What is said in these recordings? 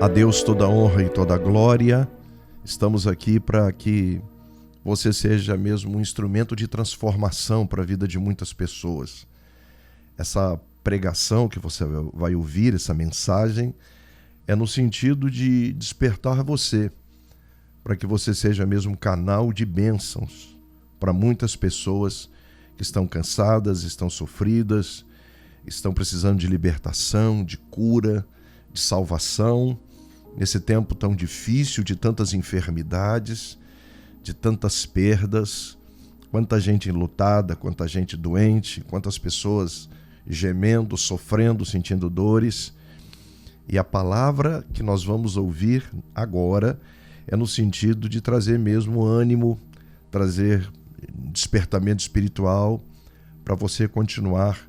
A Deus toda honra e toda glória. Estamos aqui para que você seja mesmo um instrumento de transformação para a vida de muitas pessoas. Essa pregação que você vai ouvir, essa mensagem, é no sentido de despertar você, para que você seja mesmo um canal de bênçãos para muitas pessoas que estão cansadas, estão sofridas, estão precisando de libertação, de cura, de salvação, nesse tempo tão difícil, de tantas enfermidades, de tantas perdas, quanta gente enlutada, quanta gente doente, quantas pessoas gemendo, sofrendo, sentindo dores. E a palavra que nós vamos ouvir agora é no sentido de trazer mesmo ânimo, trazer despertamento espiritual para você continuar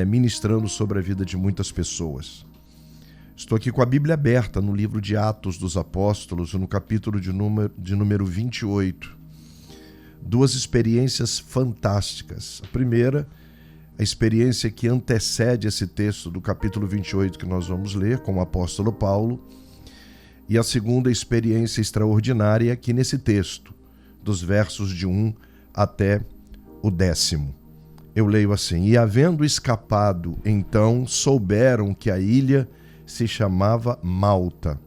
ministrando sobre a vida de muitas pessoas. Estou aqui com a Bíblia aberta no livro de Atos dos Apóstolos, no capítulo de número 28. Duas experiências fantásticas. A primeira, a experiência que antecede esse texto do capítulo 28 que nós vamos ler com o apóstolo Paulo. E a segunda experiência extraordinária aqui nesse texto, dos versos de 1 até o 10º. Eu leio assim: E havendo escapado, então souberam que a ilha se chamava Malta.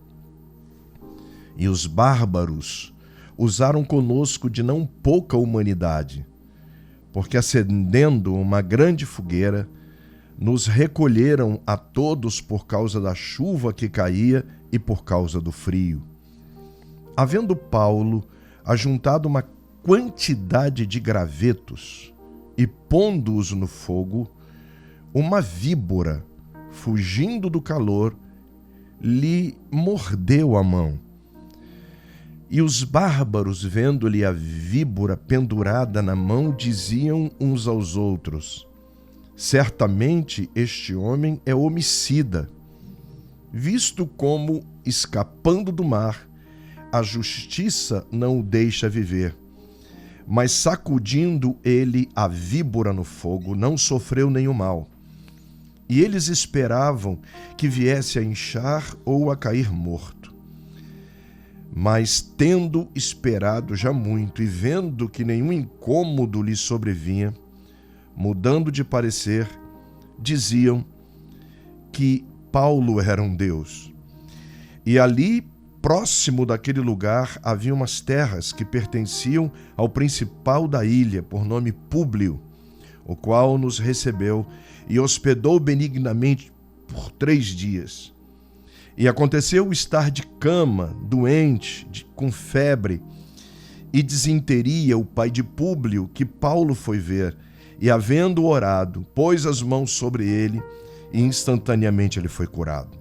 E os bárbaros usaram conosco de não pouca humanidade, porque acendendo uma grande fogueira, nos recolheram a todos por causa da chuva que caía e por causa do frio. Havendo Paulo ajuntado uma quantidade de gravetos e pondo-os no fogo, uma víbora, fugindo do calor, lhe mordeu a mão. E os bárbaros, vendo-lhe a víbora pendurada na mão, diziam uns aos outros: Certamente este homem é homicida, visto como, escapando do mar, a justiça não o deixa viver. Mas sacudindo ele a víbora no fogo, não sofreu nenhum mal. E eles esperavam que viesse a inchar ou a cair morto. Mas, tendo esperado já muito e vendo que nenhum incômodo lhe sobrevinha, mudando de parecer, diziam que Paulo era um deus. E ali, próximo daquele lugar, havia umas terras que pertenciam ao principal da ilha, por nome Públio, o qual nos recebeu e hospedou benignamente por 3 dias. E aconteceu estar de cama, doente, com febre, e desinteria o pai de Públio, que Paulo foi ver, e havendo orado, pôs as mãos sobre ele, e instantaneamente ele foi curado.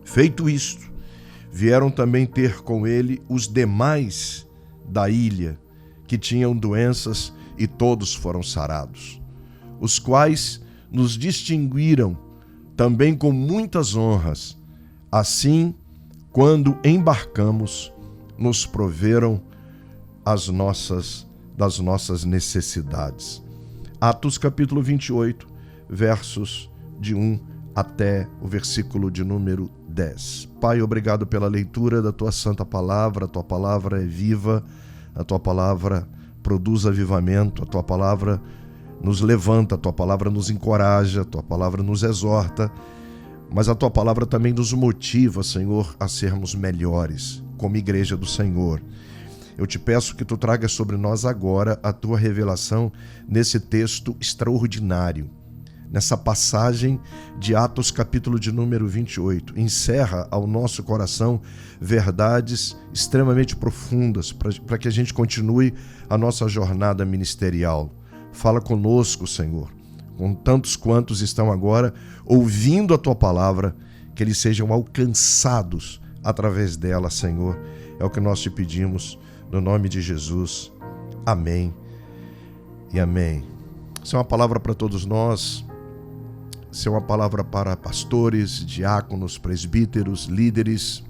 Feito isto, vieram também ter com ele os demais da ilha, que tinham doenças, e todos foram sarados, os quais nos distinguiram também com muitas honras. Assim, quando embarcamos, nos proveram das nossas necessidades. Atos capítulo 28, versos de 1 até o versículo de número 10. Pai, obrigado pela leitura da Tua santa palavra. A Tua palavra é viva, a Tua palavra produz avivamento, a Tua palavra nos levanta, a Tua palavra nos encoraja, a Tua palavra nos exorta, mas a Tua palavra também nos motiva, Senhor, a sermos melhores como igreja do Senhor. Eu te peço que Tu tragas sobre nós agora a Tua revelação nesse texto extraordinário, nessa passagem de Atos capítulo de número 28. Encerra ao nosso coração verdades extremamente profundas para que a gente continue a nossa jornada ministerial. Fala conosco, Senhor, com tantos quantos estão agora ouvindo a Tua palavra, que eles sejam alcançados através dela, Senhor. É o que nós te pedimos, no nome de Jesus. Amém e amém. Isso é uma palavra para todos nós. Isso é uma palavra para pastores, diáconos, presbíteros, líderes.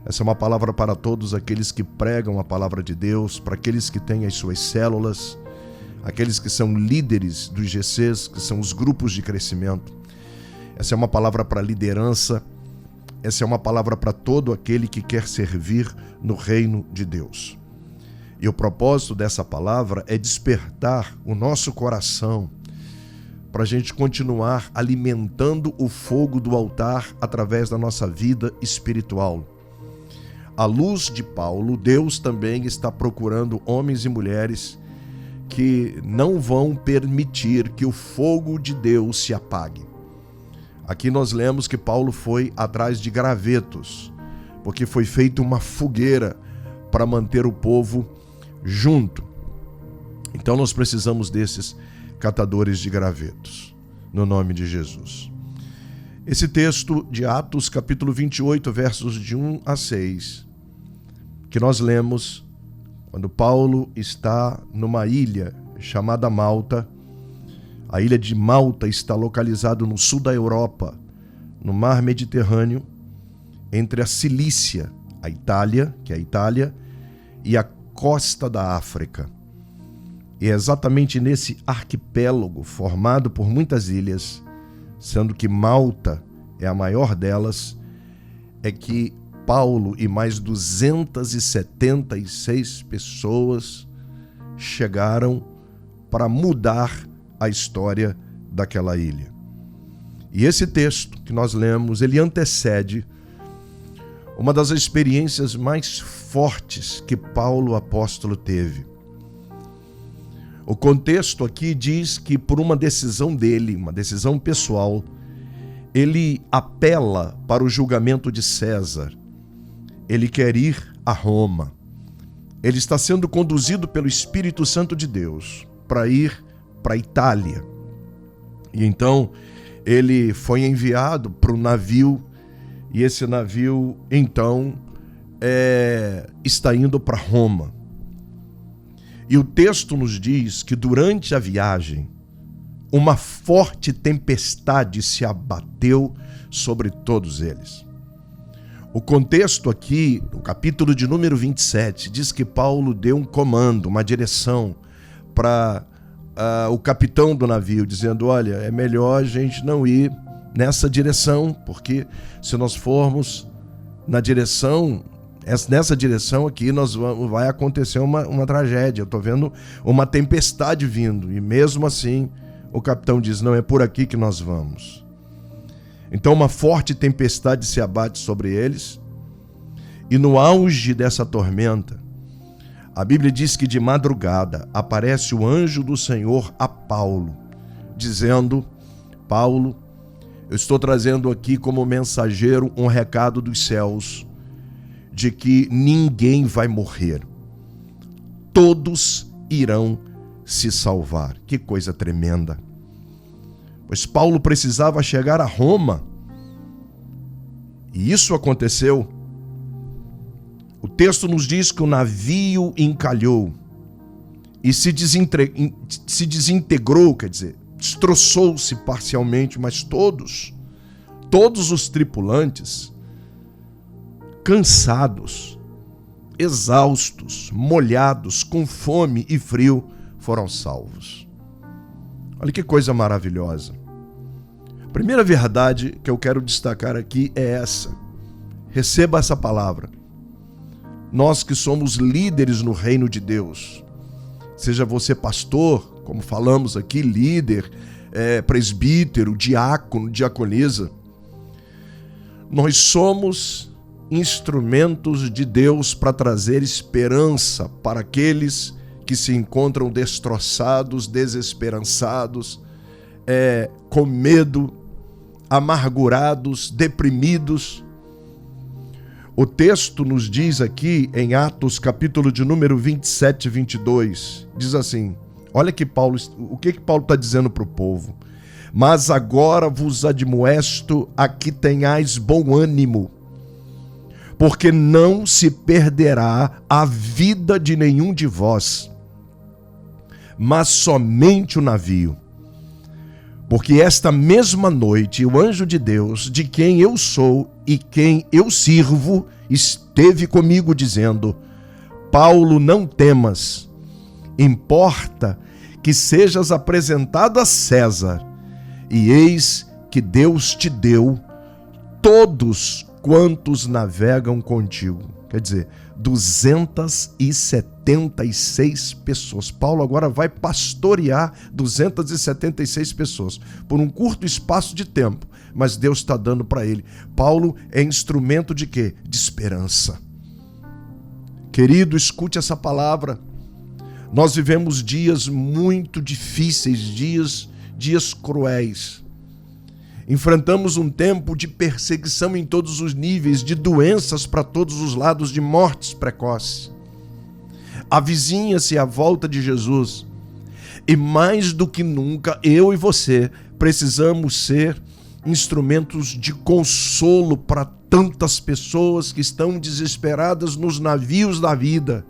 Essa é uma palavra para todos aqueles que pregam a palavra de Deus, para aqueles que têm as suas células, aqueles que são líderes dos GCs, que são os grupos de crescimento. Essa é uma palavra para liderança, essa é uma palavra para todo aquele que quer servir no reino de Deus. E o propósito dessa palavra é despertar o nosso coração para a gente continuar alimentando o fogo do altar através da nossa vida espiritual. À luz de Paulo, Deus também está procurando homens e mulheres que não vão permitir que o fogo de Deus se apague. Aqui nós lemos que Paulo foi atrás de gravetos, porque foi feita uma fogueira para manter o povo junto. Então nós precisamos desses catadores de gravetos, no nome de Jesus. Esse texto de Atos, capítulo 28, versos de 1 a 6, que nós lemos quando Paulo está numa ilha chamada Malta. A ilha de Malta está localizada no sul da Europa, no mar Mediterrâneo, entre a Cilícia, a Itália, que é a Itália, e a costa da África. E é exatamente nesse arquipélago, formado por muitas ilhas, sendo que Malta é a maior delas, é que Paulo e mais 276 pessoas chegaram para mudar a história daquela ilha. E esse texto que nós lemos, ele antecede uma das experiências mais fortes que Paulo apóstolo teve. O contexto aqui diz que por uma decisão dele, uma decisão pessoal, ele apela para o julgamento de César. Ele quer ir a Roma. Ele está sendo conduzido pelo Espírito Santo de Deus para ir para a Itália. E então ele foi enviado para um navio, e esse navio então está indo para Roma. E o texto nos diz que durante a viagem uma forte tempestade se abateu sobre todos eles. O contexto aqui, no capítulo de número 27, diz que Paulo deu um comando, uma direção para o capitão do navio, dizendo: olha, é melhor a gente não ir nessa direção, porque se nós formos nessa direção aqui, vai acontecer uma tragédia. Eu estou vendo uma tempestade vindo, e mesmo assim o capitão diz: não, é por aqui que nós vamos. Então uma forte tempestade se abate sobre eles, e no auge dessa tormenta, a Bíblia diz que de madrugada aparece o anjo do Senhor a Paulo, dizendo: Paulo, eu estou trazendo aqui como mensageiro um recado dos céus, de que ninguém vai morrer. Todos irão se salvar. Que coisa tremenda. Pois Paulo precisava chegar a Roma, e isso aconteceu. O texto nos diz que o navio encalhou e se desintegrou, quer dizer, destroçou-se parcialmente, mas todos os tripulantes, cansados, exaustos, molhados, com fome e frio, foram salvos. Olha que coisa maravilhosa. A primeira verdade que eu quero destacar aqui é essa. Receba essa palavra. Nós que somos líderes no reino de Deus, seja você pastor, como falamos aqui, líder, presbítero, diácono, diaconisa, nós somos instrumentos de Deus para trazer esperança para aqueles que se encontram destroçados, desesperançados, com medo, amargurados, deprimidos. O texto nos diz aqui em Atos, capítulo de número 27 e 22, diz assim, olha que o que Paulo está dizendo para o povo: mas agora vos admoesto a que tenhais bom ânimo, porque não se perderá a vida de nenhum de vós, mas somente o navio. Porque esta mesma noite o anjo de Deus, de quem eu sou e quem eu sirvo, esteve comigo dizendo: Paulo, não temas, importa que sejas apresentado a César, e eis que Deus te deu todos quantos navegam contigo? Quer dizer, 276 pessoas. Paulo agora vai pastorear 276 pessoas por um curto espaço de tempo, mas Deus está dando para ele. Paulo é instrumento de quê? De esperança. Querido, escute essa palavra. Nós vivemos dias muito difíceis, dias cruéis. Enfrentamos um tempo de perseguição em todos os níveis, de doenças para todos os lados, de mortes precoces. Avizinha-se a volta de Jesus. E mais do que nunca, eu e você precisamos ser instrumentos de consolo para tantas pessoas que estão desesperadas nos navios da vida,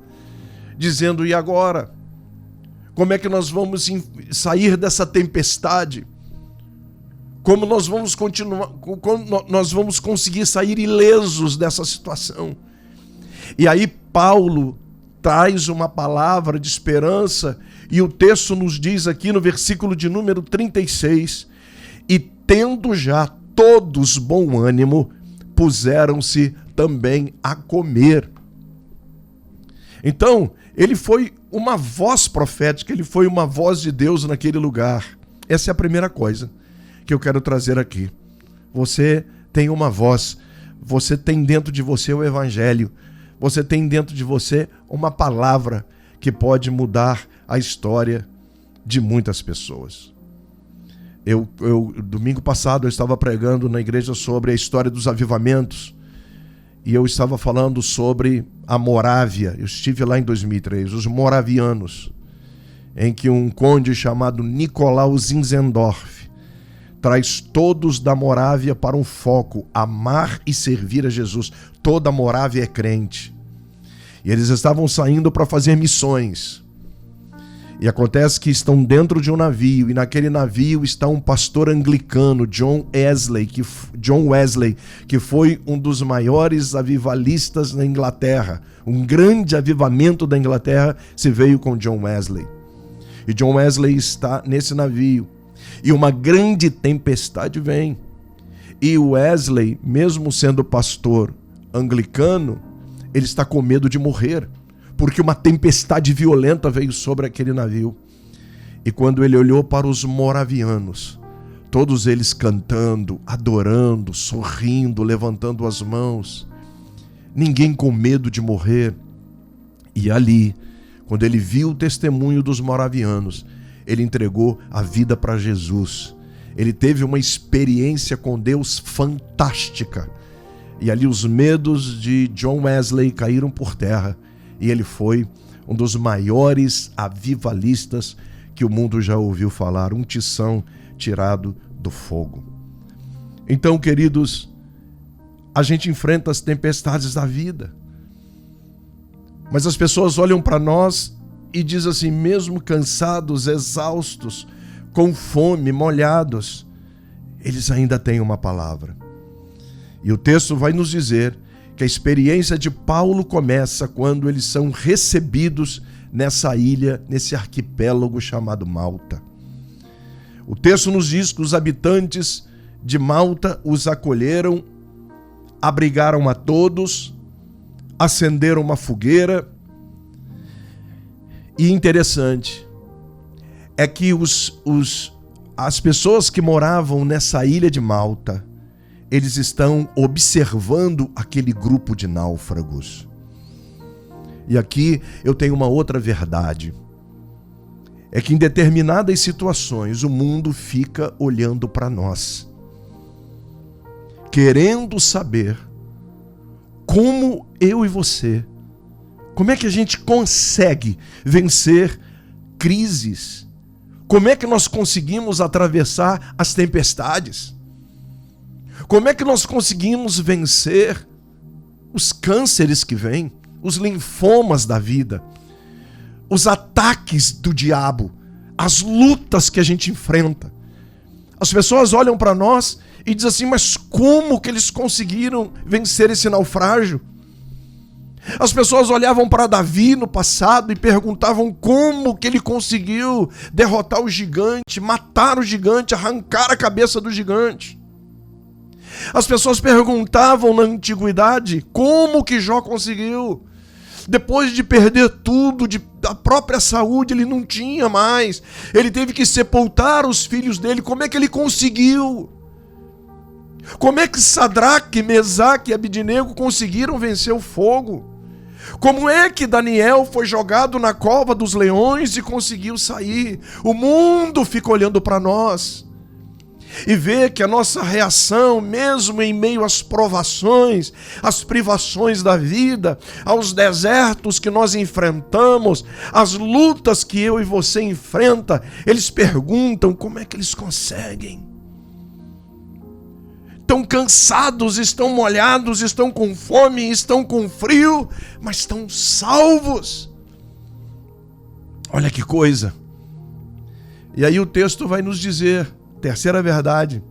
dizendo: e agora? Como é que nós vamos sair dessa tempestade? Como nós vamos continuar, como nós vamos conseguir sair ilesos dessa situação? E aí Paulo traz uma palavra de esperança, e o texto nos diz aqui no versículo de número 36, e tendo já todos bom ânimo, puseram-se também a comer. Então, ele foi uma voz profética, ele foi uma voz de Deus naquele lugar. Essa é a primeira coisa que eu quero trazer aqui. Você tem uma voz, você tem dentro de você o evangelho, você tem dentro de você uma palavra que pode mudar a história de muitas pessoas. Domingo passado eu estava pregando na igreja sobre a história dos avivamentos, e eu estava falando sobre a Morávia. Eu estive lá em 2003, os moravianos, em que um conde chamado Nicolau Zinzendorf traz todos da Morávia para um foco: amar e servir a Jesus. Toda a Morávia é crente. E eles estavam saindo para fazer missões. E acontece que estão dentro de um navio, e naquele navio está um pastor anglicano, John Wesley, que foi um dos maiores avivalistas na Inglaterra. Um grande avivamento da Inglaterra se veio com John Wesley. E John Wesley está nesse navio. E uma grande tempestade vem. E Wesley, mesmo sendo pastor anglicano, ele está com medo de morrer, porque uma tempestade violenta veio sobre aquele navio. E quando ele olhou para os moravianos, todos eles cantando, adorando, sorrindo, levantando as mãos, ninguém com medo de morrer. E ali, quando ele viu o testemunho dos moravianos, ele entregou a vida para Jesus. Ele teve uma experiência com Deus fantástica. E ali os medos de John Wesley caíram por terra. E ele foi um dos maiores avivalistas que o mundo já ouviu falar. Um tição tirado do fogo. Então, queridos, a gente enfrenta as tempestades da vida. Mas as pessoas olham para nós e diz assim, mesmo cansados, exaustos, com fome, molhados, eles ainda têm uma palavra. E o texto vai nos dizer que a experiência de Paulo começa quando eles são recebidos nessa ilha, nesse arquipélago chamado Malta. O texto nos diz que os habitantes de Malta os acolheram, abrigaram a todos, acenderam uma fogueira. E interessante é que as pessoas que moravam nessa ilha de Malta, eles estão observando aquele grupo de náufragos. E aqui eu tenho uma outra verdade. É que em determinadas situações o mundo fica olhando para nós, querendo saber como eu e você, como é que a gente consegue vencer crises? Como é que nós conseguimos atravessar as tempestades? Como é que nós conseguimos vencer os cânceres que vêm, os linfomas da vida, os ataques do diabo, as lutas que a gente enfrenta? As pessoas olham para nós e dizem assim, mas como que eles conseguiram vencer esse naufrágio? As pessoas olhavam para Davi no passado e perguntavam como que ele conseguiu derrotar o gigante, matar o gigante, arrancar a cabeça do gigante. As pessoas perguntavam na antiguidade como que Jó conseguiu. Depois de perder tudo, da própria saúde, ele não tinha mais. Ele teve que sepultar os filhos dele. Como é que ele conseguiu? Como é que Sadraque, Mesaque e Abidnego conseguiram vencer o fogo? Como é que Daniel foi jogado na cova dos leões e conseguiu sair? O mundo fica olhando para nós e vê que a nossa reação, mesmo em meio às provações, às privações da vida, aos desertos que nós enfrentamos, às lutas que eu e você enfrenta, eles perguntam como é que eles conseguem. Estão cansados, estão molhados, estão com fome, estão com frio, mas estão salvos. Olha que coisa. E aí o texto vai nos dizer, terceira verdade,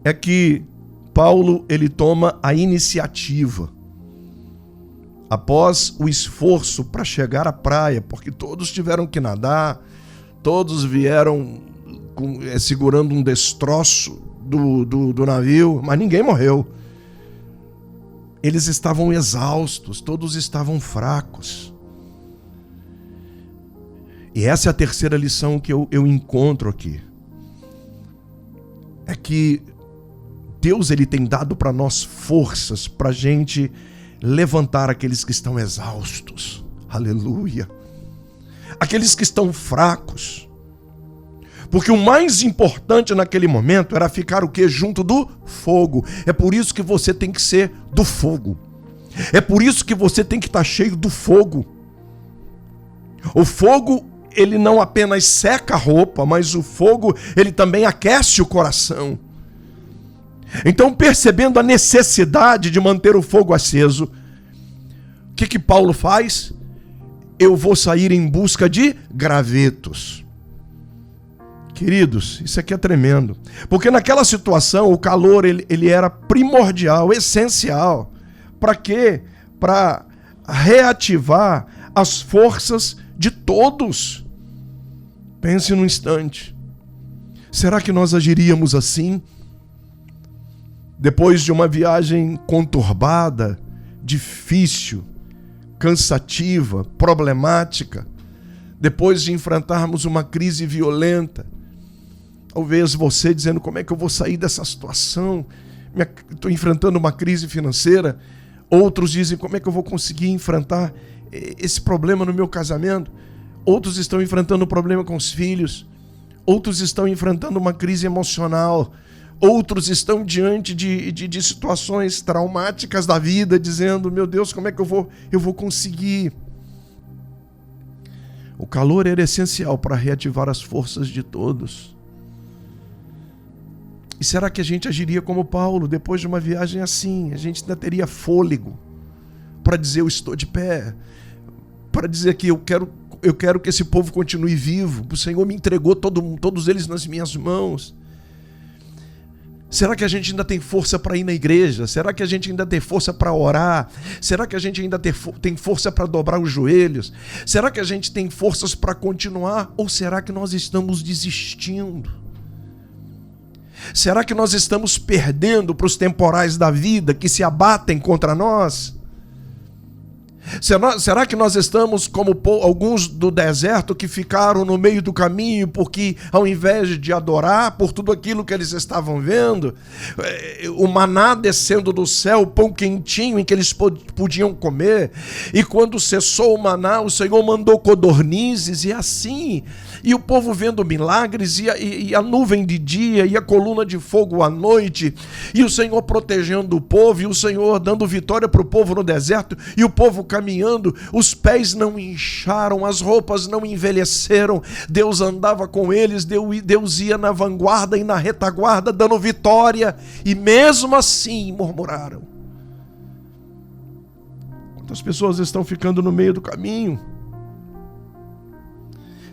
é que Paulo, ele toma a iniciativa. Após o esforço para chegar à praia, porque todos tiveram que nadar, todos vieram segurando um destroço do navio, mas ninguém morreu. Eles estavam exaustos, todos estavam fracos. E essa é a terceira lição que eu encontro aqui. É que Deus, ele tem dado para nós forças para a gente levantar aqueles que estão exaustos. Aleluia. Aqueles que estão fracos. Porque o mais importante naquele momento era ficar o quê? Junto do fogo. É por isso que você tem que ser do fogo. É por isso que você tem que estar cheio do fogo. O fogo, ele não apenas seca a roupa, mas o fogo, ele também aquece o coração. Então, percebendo a necessidade de manter o fogo aceso, o que Paulo faz? Eu vou sair em busca de gravetos. Queridos, isso aqui é tremendo. Porque naquela situação, o calor ele era primordial, essencial. Para quê? Para reativar as forças de todos. Pense num instante. Será que nós agiríamos assim? Depois de uma viagem conturbada, difícil, cansativa, problemática, depois de enfrentarmos uma crise violenta, talvez você dizendo, como é que eu vou sair dessa situação? Estou enfrentando uma crise financeira. Outros dizem, como é que eu vou conseguir enfrentar esse problema no meu casamento? Outros estão enfrentando um problema com os filhos. Outros estão enfrentando uma crise emocional. Outros estão diante de situações traumáticas da vida, dizendo, meu Deus, como é que eu vou conseguir? O calor era essencial para reativar as forças de todos. E será que a gente agiria como Paulo, depois de uma viagem assim? A gente ainda teria fôlego para dizer, eu estou de pé, para dizer que eu quero que esse povo continue vivo, o Senhor me entregou todos eles nas minhas mãos. Será que a gente ainda tem força para ir na igreja? Será que a gente ainda tem força para orar? Será que a gente ainda tem força para dobrar os joelhos? Será que a gente tem forças para continuar? Ou será que nós estamos desistindo? Será que nós estamos perdendo para os temporais da vida que se abatem contra nós? Será que nós estamos como alguns do deserto que ficaram no meio do caminho porque, ao invés de adorar por tudo aquilo que eles estavam vendo, o maná descendo do céu, o pão quentinho em que eles podiam comer, e quando cessou o maná, o Senhor mandou codornizes, e assim, e o povo vendo milagres, e a nuvem de dia, e a coluna de fogo à noite, e o Senhor protegendo o povo, e o Senhor dando vitória para o povo no deserto, e o povo caminhando, os pés não incharam, as roupas não envelheceram, Deus andava com eles, Deus ia na vanguarda e na retaguarda dando vitória, e mesmo assim murmuraram. Quantas pessoas estão ficando no meio do caminho?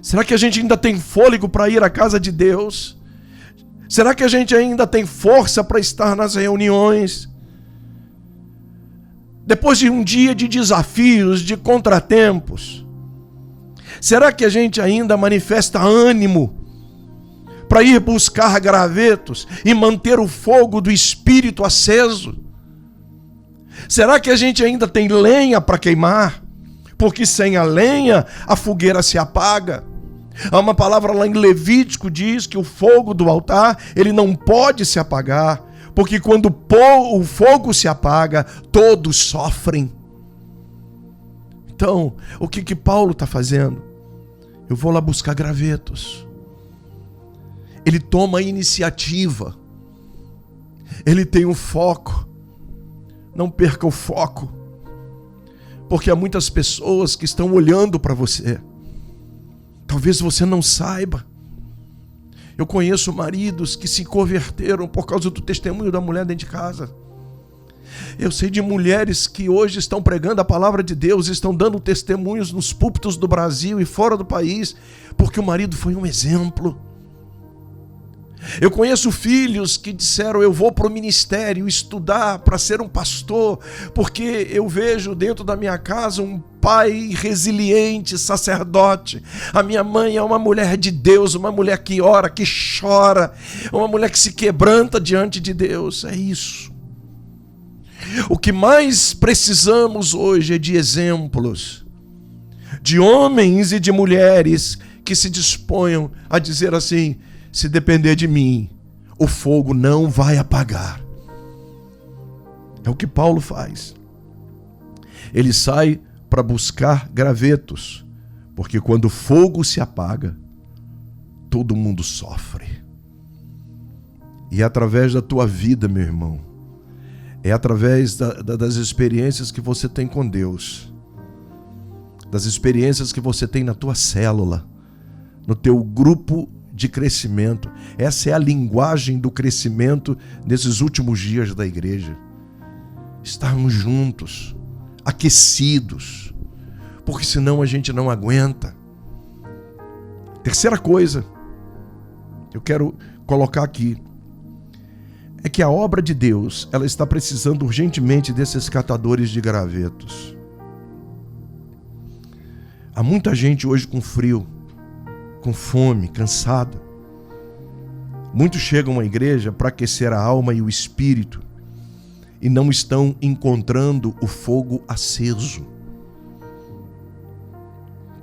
Será que a gente ainda tem fôlego para ir à casa de Deus? Será que a gente ainda tem força para estar nas reuniões? Depois de um dia de desafios, de contratempos, será que a gente ainda manifesta ânimo para ir buscar gravetos e manter o fogo do Espírito aceso? Será que a gente ainda tem lenha para queimar? Porque sem a lenha, a fogueira se apaga. Há uma palavra lá em Levítico que diz que o fogo do altar, ele não pode se apagar, porque quando o fogo se apaga, todos sofrem. Então, o que Paulo está fazendo? Eu vou lá buscar gravetos. Ele toma a iniciativa. Ele tem um foco. Não perca o foco. Porque há muitas pessoas que estão olhando para você. Talvez você não saiba. Eu conheço maridos que se converteram por causa do testemunho da mulher dentro de casa. Eu sei de mulheres que hoje estão pregando a palavra de Deus, estão dando testemunhos nos púlpitos do Brasil e fora do país, porque o marido foi um exemplo. Eu conheço filhos que disseram: eu vou para o ministério estudar para ser um pastor, porque eu vejo dentro da minha casa um pai resiliente, sacerdote. A minha mãe é uma mulher de Deus, uma mulher que ora, que chora, uma mulher que se quebranta diante de Deus. É isso. O que mais precisamos hoje é de exemplos, de homens e de mulheres que se disponham a dizer assim: se depender de mim, o fogo não vai apagar. É o que Paulo faz. Ele sai para buscar gravetos, porque quando o fogo se apaga, todo mundo sofre. E é através da tua vida, meu irmão, é através das experiências que você tem com Deus, das experiências que você tem na tua célula, no teu grupo de crescimento. Essa é a linguagem do crescimento nesses últimos dias da igreja. Estarmos juntos, aquecidos, porque senão a gente não aguenta. Terceira coisa que eu quero colocar aqui é que a obra de Deus, ela está precisando urgentemente desses catadores de gravetos. Há muita gente hoje com frio, com fome, cansada. Muitos chegam à igreja para aquecer a alma e o espírito e não estão encontrando o fogo aceso.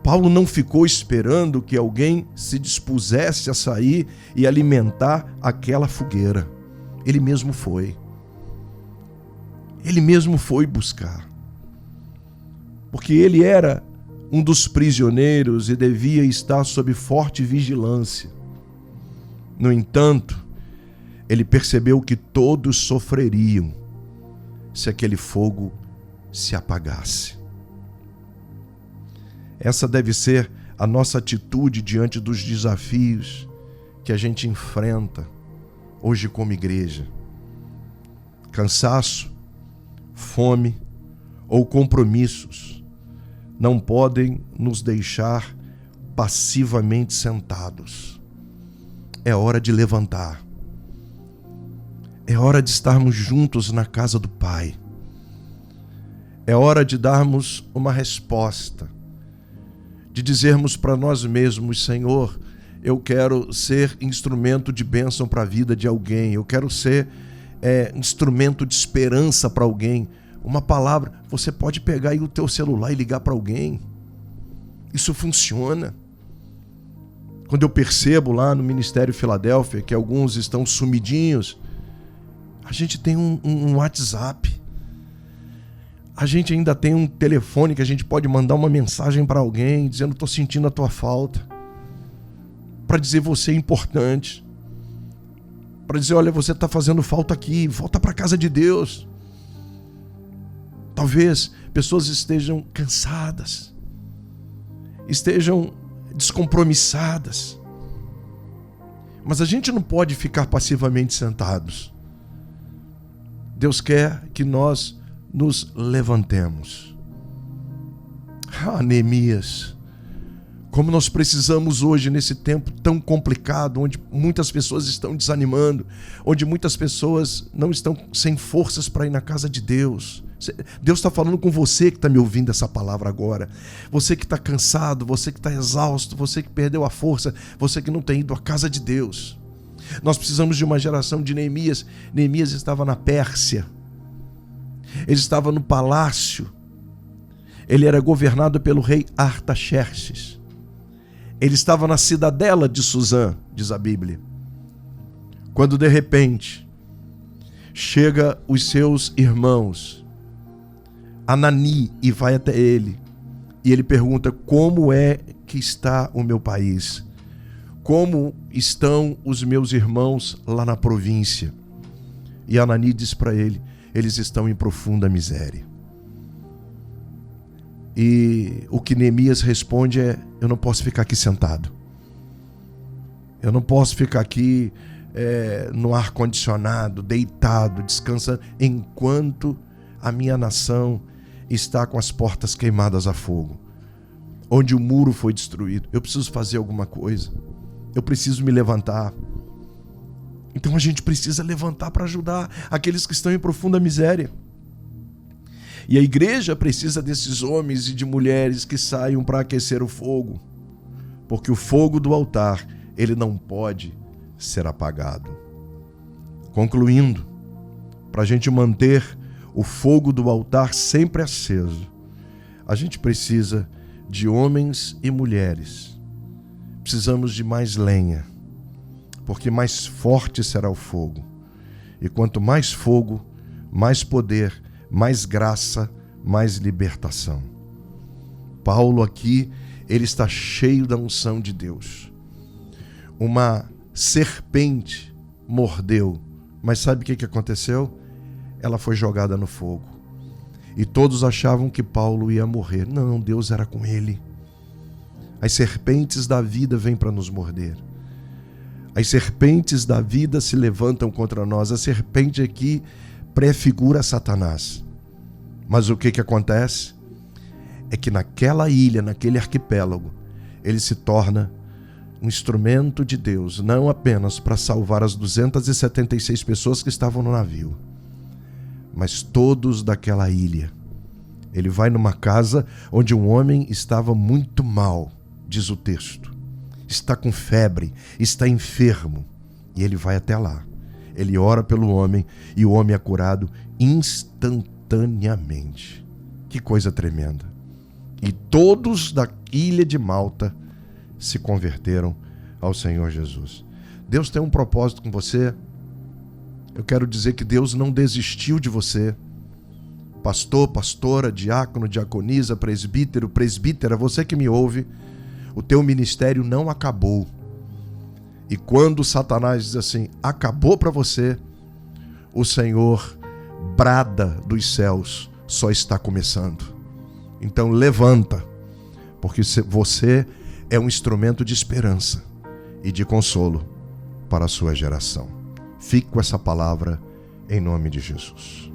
Paulo não ficou esperando que alguém se dispusesse a sair e alimentar aquela fogueira. Ele mesmo foi. Ele mesmo foi buscar. Porque ele era um dos prisioneiros e devia estar sob forte vigilância. No entanto, ele percebeu que todos sofreriam se aquele fogo se apagasse. Essa deve ser a nossa atitude diante dos desafios que a gente enfrenta hoje como igreja. Cansaço, fome ou compromissos não podem nos deixar passivamente sentados. É hora de levantar. É hora de estarmos juntos na casa do Pai. É hora de darmos uma resposta, de dizermos para nós mesmos: Senhor, eu quero ser instrumento de bênção para a vida de alguém, eu quero ser instrumento de esperança para alguém. Uma palavra, você pode pegar aí o teu celular e ligar para alguém. Isso funciona. Quando eu percebo lá no Ministério Filadélfia que alguns estão sumidinhos, a gente tem um WhatsApp. A gente ainda tem um telefone que a gente pode mandar uma mensagem para alguém dizendo: estou sentindo a tua falta. Para dizer: você é importante. Para dizer: olha, você está fazendo falta aqui, volta para a casa de Deus. Talvez pessoas estejam cansadas, estejam descompromissadas, mas a gente não pode ficar passivamente sentados. Deus quer que nós nos levantemos. Neemias Como nós precisamos hoje, nesse tempo tão complicado, onde muitas pessoas estão desanimando, onde muitas pessoas não estão sem forças para ir na casa de Deus. Deus está falando com você que está me ouvindo essa palavra agora. Você que está cansado, você que está exausto, você que perdeu a força, você que não tem ido à casa de Deus. Nós precisamos de uma geração de Neemias. Neemias estava na Pérsia. Ele estava no palácio. Ele era governado pelo rei Artaxerxes. Ele estava na cidadela de Suzã, diz a Bíblia. Quando de repente chega os seus irmãos, Anani, e vai até ele. E ele pergunta: como é que está o meu país? Como estão os meus irmãos lá na província? E Anani diz para ele: eles estão em profunda miséria. E o que Neemias responde é: eu não posso ficar aqui sentado. Eu não posso ficar aqui no ar-condicionado, deitado, descansando, enquanto a minha nação está com as portas queimadas a fogo, onde o muro foi destruído. Eu preciso fazer alguma coisa. Eu preciso me levantar. Então a gente precisa levantar para ajudar aqueles que estão em profunda miséria. E a igreja precisa desses homens e de mulheres que saiam para aquecer o fogo, porque o fogo do altar, ele não pode ser apagado. Concluindo, para a gente manter o fogo do altar sempre aceso, a gente precisa de homens e mulheres. Precisamos de mais lenha, porque mais forte será o fogo. E quanto mais fogo, mais poder, mais graça, mais libertação. Paulo aqui, ele está cheio da unção de Deus. Uma serpente mordeu, mas sabe o que aconteceu? Ela foi jogada no fogo. E todos achavam que Paulo ia morrer. Não, Deus era com ele. As serpentes da vida vêm para nos morder. As serpentes da vida se levantam contra nós. A serpente aqui prefigura Satanás. Mas o que acontece? É que naquela ilha, naquele arquipélago, ele se torna um instrumento de Deus, não apenas para salvar as 276 pessoas que estavam no navio, mas todos daquela ilha. Ele vai numa casa onde um homem estava muito mal, diz o texto. Está com febre, está enfermo, e ele vai até lá. Ele ora pelo homem e o homem é curado instantaneamente. Que coisa tremenda. E todos da ilha de Malta se converteram ao Senhor Jesus. Deus tem um propósito com você. Eu quero dizer que Deus não desistiu de você. Pastor, pastora, diácono, diaconisa, presbítero, presbítera, você que me ouve, o teu ministério não acabou. E quando Satanás diz assim, acabou para você, o Senhor brada dos céus, só está começando. Então levanta, porque você é um instrumento de esperança e de consolo para a sua geração. Fique com essa palavra em nome de Jesus.